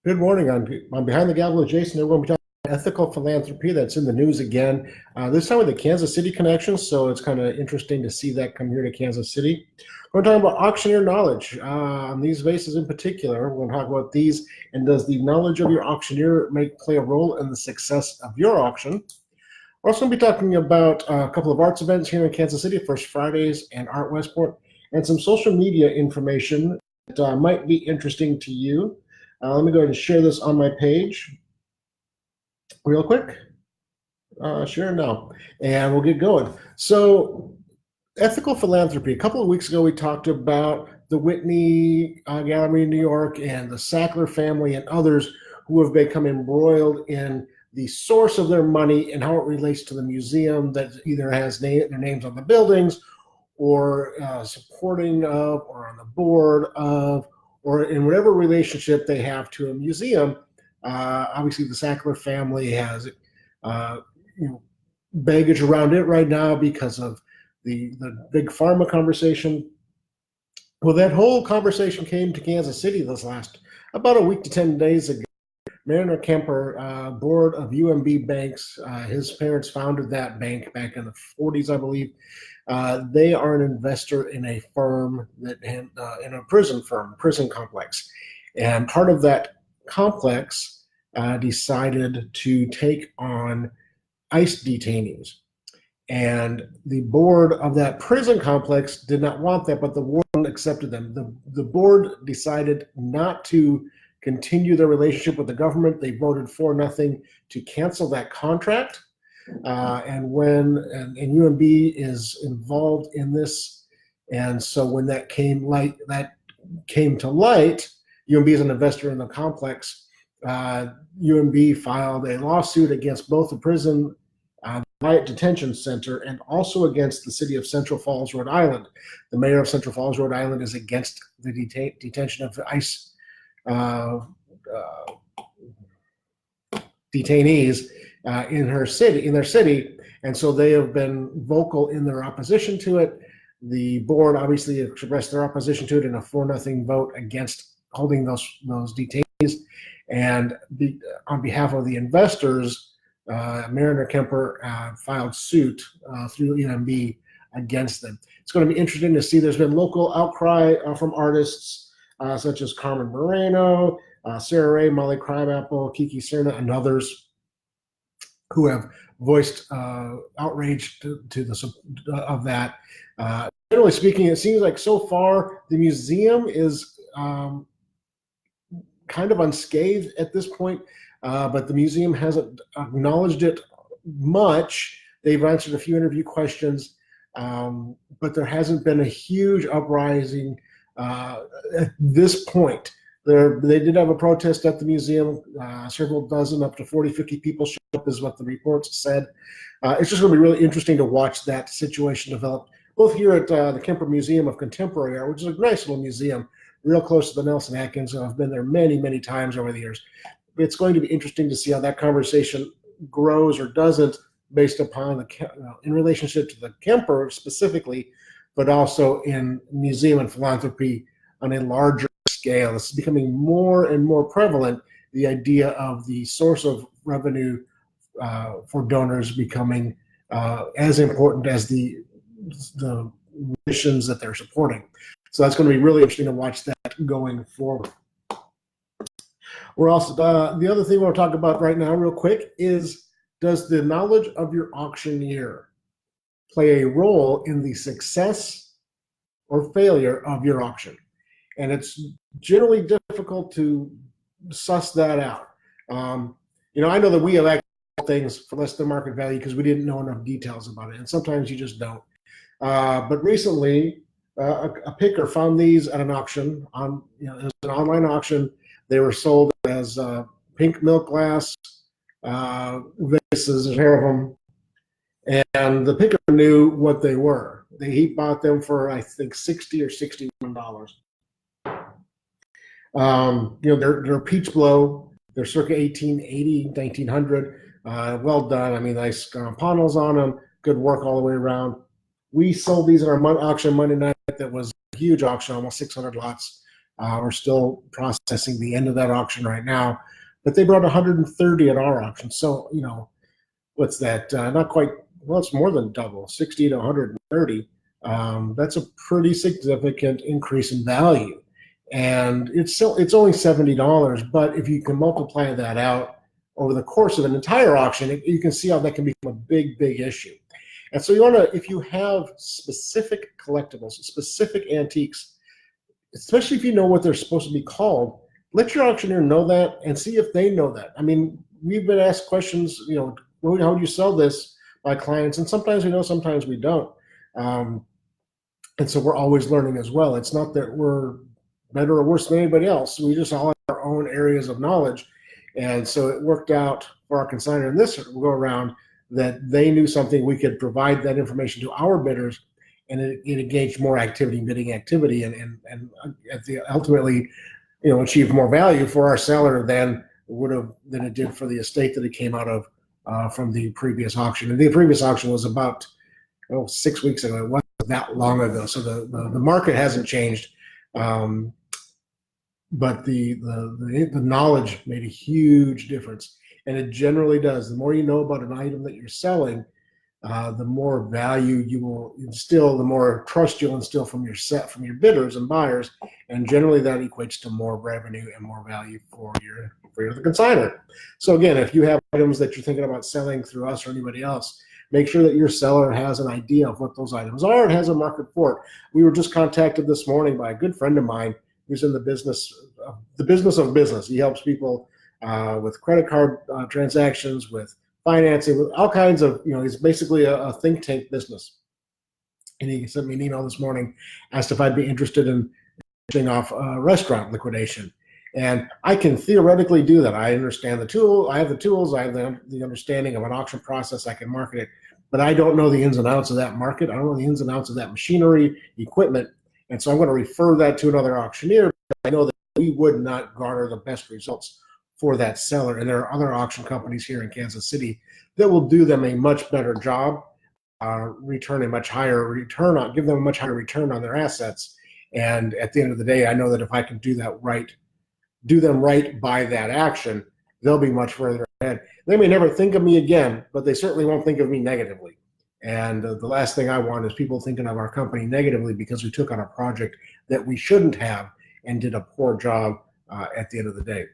Good morning. On Behind the Gavel with Jason. We're going to be talking about ethical philanthropy. That's in the news again. This time with the Kansas City connection, so it's kind of interesting to see that come here to Kansas City. We're talking about auctioneer knowledge. On these bases in particular, we're going to talk about these, and does the knowledge of your auctioneer play a role in the success of your auction? We're also going to be talking about a couple of arts events here in Kansas City, First Fridays and Art Westport, and some social media information that might be interesting to you. Let me go ahead and share this on my page real quick. Share now, and we'll get going. So, ethical philanthropy. A couple of weeks ago, we talked about the Whitney Gallery in New York and the Sackler family and others who have become embroiled in the source of their money and how it relates to the museum that either has their names on the buildings or supporting of or on the board of, or in whatever relationship they have to a museum. Obviously, the Sackler family has baggage around it right now because of the big pharma conversation. Well, that whole conversation came to Kansas City this last about a week to 10 days ago. Mariner Kemper, board of UMB Banks, his parents founded that bank back in the 40s, I believe. They are an investor in a firm in a prison complex. And part of that complex decided to take on ICE detainees. And the board of that prison complex did not want that, but the warden accepted them. The board decided not to continue their relationship with the government. They voted 4-0 to cancel that contract. And UMB is involved in this, and so when that came to light, UMB is an investor in the complex. UMB filed a lawsuit against both the prison, Wyatt Detention Center, and also against the city of Central Falls, Rhode Island. The mayor of Central Falls, Rhode Island, is against the detention of ICE detainees in their city, and so they have been vocal in their opposition to it. The board obviously expressed their opposition to it in a 4-0 vote against holding those detainees. And on behalf of the investors, Mariner Kemper filed suit through UMB against them. It's going to be interesting to see. There's been local outcry from artists such as Carmen Moreno, Sarah Ray, Molly Crabapple, Kiki Serna, and others who have voiced outrage of that. Generally speaking, it seems like so far the museum is kind of unscathed at this point, but the museum hasn't acknowledged it much. They've answered a few interview questions, but there hasn't been a huge uprising at this point. They did have a protest at the museum. Several dozen, up to 40, 50 people showed up, is what the reports said. It's just going to be really interesting to watch that situation develop, both here at the Kemper Museum of Contemporary Art, which is a nice little museum, real close to the Nelson Atkins. I've been there many, many times over the years. It's going to be interesting to see how that conversation grows or doesn't, based upon in relationship to the Kemper specifically, but also in museum and philanthropy on a larger scale. This is becoming more and more prevalent, the idea of the source of revenue for donors becoming as important as the missions that they're supporting. So that's going to be really interesting to watch that going forward. We're also the other thing we'll talk about right now real quick is, does the knowledge of your auctioneer play a role in the success or failure of your auction? And it's generally difficult to suss that out. I know that we have actually things for less than market value because we didn't know enough details about it, and sometimes you just don't. But recently, a picker found these at an auction. It was an online auction. They were sold as pink milk glass vases, a pair of them, and the picker knew what they were. He bought them for, I think, $60 or $61. They're peach blow. They're circa 1880, 1900. Well done. I mean, nice panels on them. Good work all the way around. We sold these in our auction Monday night. That was a huge auction, almost 600 lots. We're still processing the end of that auction right now, but they brought 130 at our auction. So, what's that? Not quite, well, it's more than double, 60 to 130. That's a pretty significant increase in value. And it's only $70, but if you can multiply that out over the course of an entire auction, you can see how that can become a big, big issue. And so if you have specific collectibles, specific antiques, especially if you know what they're supposed to be called, let your auctioneer know that and see if they know that. I mean, we've been asked questions, how do you sell this by clients? And sometimes we know, sometimes we don't. And so we're always learning as well. It's not that we're better or worse than anybody else. We just all have our own areas of knowledge. And so it worked out for our consignor in this go around that they knew something, we could provide that information to our bidders, and it engaged more activity, bidding activity, and ultimately, achieved more value for our seller than it did for the estate that it came out of from the previous auction. And the previous auction was about 6 weeks ago. It wasn't that long ago, so the market hasn't changed, but the knowledge made a huge difference, and it generally does. The more you know about an item that you're selling, the more value you will instill, the more trust you'll instill from your bidders and buyers, and generally that equates to more revenue and more value for the consignor. So again, if you have items that you're thinking about selling through us or anybody else, make sure that your seller has an idea of what those items are and has a market for it. We were just contacted this morning by a good friend of mine who's in the business of business. He helps people with credit card transactions, with financing, with all kinds of, he's basically a think tank business. And he sent me an email this morning, asked if I'd be interested in finishing off restaurant liquidation. And I can theoretically do that. I understand the tool. I have the tools. I have the understanding of an auction process. I can market it, but I don't know the ins and outs of that market. I don't know the ins and outs of that machinery, equipment. And so I'm going to refer that to another auctioneer, because I know that we would not garner the best results for that seller. And there are other auction companies here in Kansas City that will do them a much better job, return a much higher return on, give them a much higher return on their assets. And at the end of the day, I know that if I can do them right by that action, they'll be much further ahead. They may never think of me again, but they certainly won't think of me negatively. And the last thing I want is people thinking of our company negatively because we took on a project that we shouldn't have and did a poor job at the end of the day.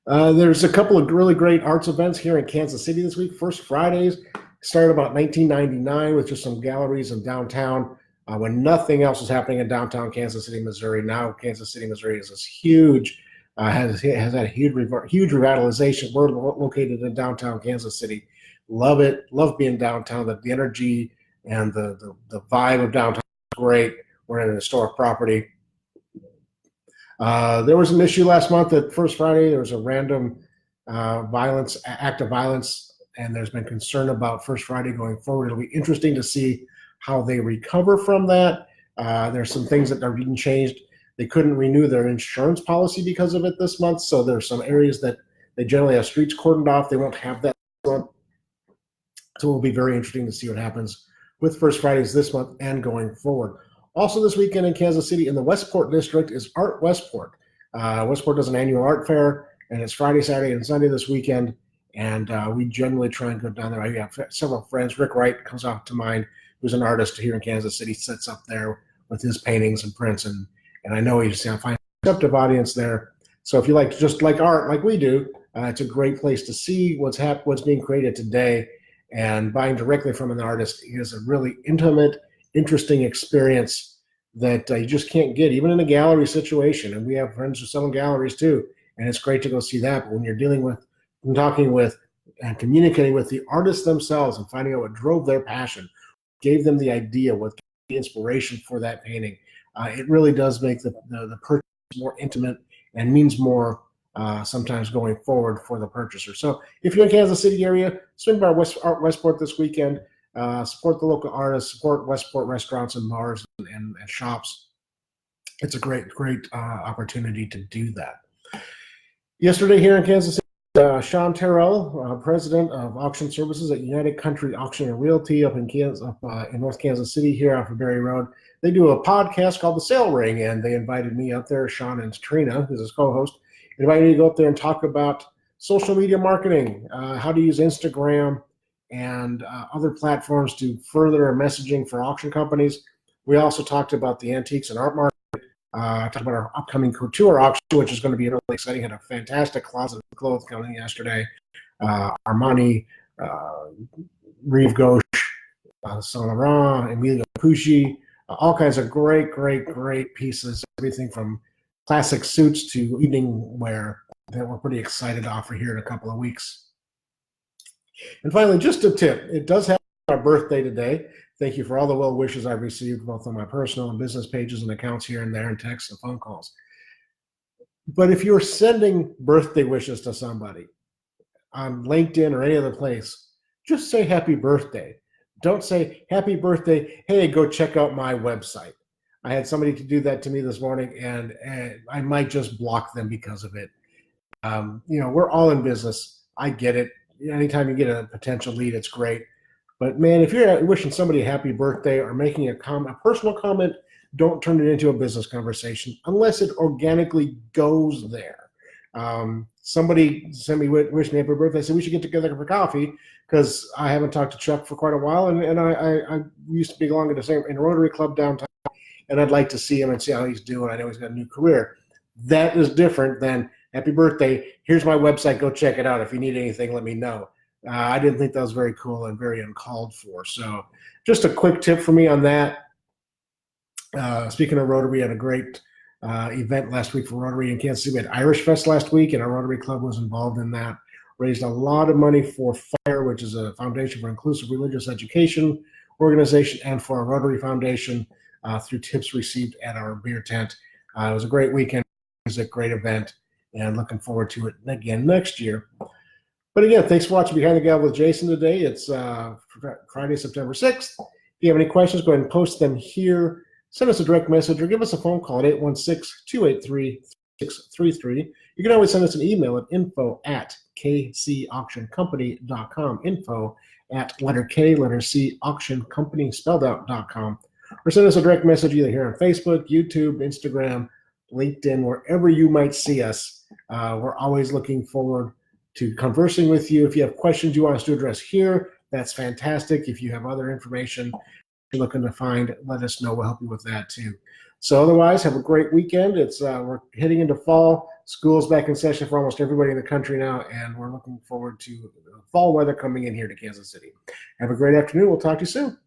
There's a couple of really great arts events here in Kansas City this week. First Fridays started about 1999 with just some galleries in downtown when nothing else was happening in downtown Kansas City, Missouri. Now Kansas City, Missouri is this huge, has had a huge revitalization. We're located in downtown Kansas City. Love it. Love being downtown. The energy and the vibe of downtown is great. We're in a historic property. There was an issue last month at First Friday. There was a random act of violence, and there's been concern about First Friday going forward. It'll be interesting to see how they recover from that. There's some things that are being changed. They couldn't renew their insurance policy because of it this month, so there's some areas that they generally have streets cordoned off. They won't have that this month. So it'll be very interesting to see what happens with First Fridays this month and going forward. Also this weekend in Kansas City in the Westport district is Art Westport. Westport does an annual art fair, and it's Friday, Saturday, and Sunday this weekend. And we generally try and go down there. I have several friends. Rick Wright comes out to mind, who's an artist here in Kansas City, sits up there with his paintings and prints. And I know he's finding a receptive audience there. So if you just like art like we do, it's a great place to see what's being created today. And buying directly from an artist is a really intimate, interesting experience that you just can't get, even in a gallery situation. And we have friends who sell in galleries too, and it's great to go see that. But when you're dealing with, and talking with, and communicating with the artists themselves and finding out what drove their passion, gave them the idea, what gave the inspiration for that painting, it really does make the purchase more intimate and means more sometimes going forward for the purchaser. So if you're in Kansas City area, swing by Art Westport this weekend. Support the local artists, support Westport restaurants and bars and shops. It's a great opportunity to do that. Yesterday here in Kansas City, Sean Terrell, president of auction services at United Country Auctioneer Realty up in North Kansas City here off of Berry Road. They do a podcast called The Sale Ring, and they invited me up there. Sean and Trina, who's his co-host, invited me to go up there and talk about social media marketing, how to use Instagram and other platforms to further messaging for auction companies. We also talked about the antiques and art market. Talked about our upcoming couture auction, which is going to be really exciting. Had a fantastic closet of clothes coming yesterday. Armani, Rive Gauche, Saint Laurent, Emilio Pucci, all kinds of great pieces. Everything from classic suits to evening wear that we're pretty excited to offer here in a couple of weeks. And finally, just a tip. It does have our birthday today. Thank you for all the well wishes I've received, both on my personal and business pages and accounts here and there, and texts and phone calls. But if you're sending birthday wishes to somebody on LinkedIn or any other place, just say happy birthday. Don't say happy birthday, hey, go check out my website. I had somebody to do that to me this morning, and I might just block them because of it. We're all in business. I get it. Anytime you get a potential lead, it's great. But man, if you're wishing somebody a happy birthday or making a personal comment, don't turn it into a business conversation unless it organically goes there. Somebody sent me wish me happy birthday. I said we should get together for coffee because I haven't talked to Chuck for quite a while, and I used to belong in a Rotary Club downtown, and I'd like to see him and see how he's doing. I know he's got a new career. That is different than happy birthday. Here's my website. Go check it out. If you need anything, let me know. I didn't think that was very cool and very uncalled for. So just a quick tip for me on that. Speaking of Rotary, we had a great event last week for Rotary in Kansas City. We had Irish Fest last week, and our Rotary Club was involved in that. Raised a lot of money for FIRE, which is a Foundation for Inclusive Religious Education organization, and for our Rotary Foundation through tips received at our beer tent. It was a great weekend. It was a great event, and looking forward to it again next year. But again, thanks for watching Behind the Gavel with Jason today. It's Friday, September 6th. If you have any questions, go ahead and post them here. Send us a direct message or give us a phone call at 816-283-3633. You can always send us an email at info@kcauctioncompany.com, info@letter C, letter C, auctioncompany spelled out.com. Or send us a direct message either here on Facebook, YouTube, Instagram, LinkedIn, wherever you might see us. We're always looking forward to conversing with you. If you have questions you want us to address here, that's fantastic. If you have other information you're looking to find, let us know. We'll help you with that too. So otherwise, have a great weekend. We're heading into fall. School's back in session for almost everybody in the country now, and we're looking forward to fall weather coming in here to Kansas City. Have a great afternoon. We'll talk to you soon.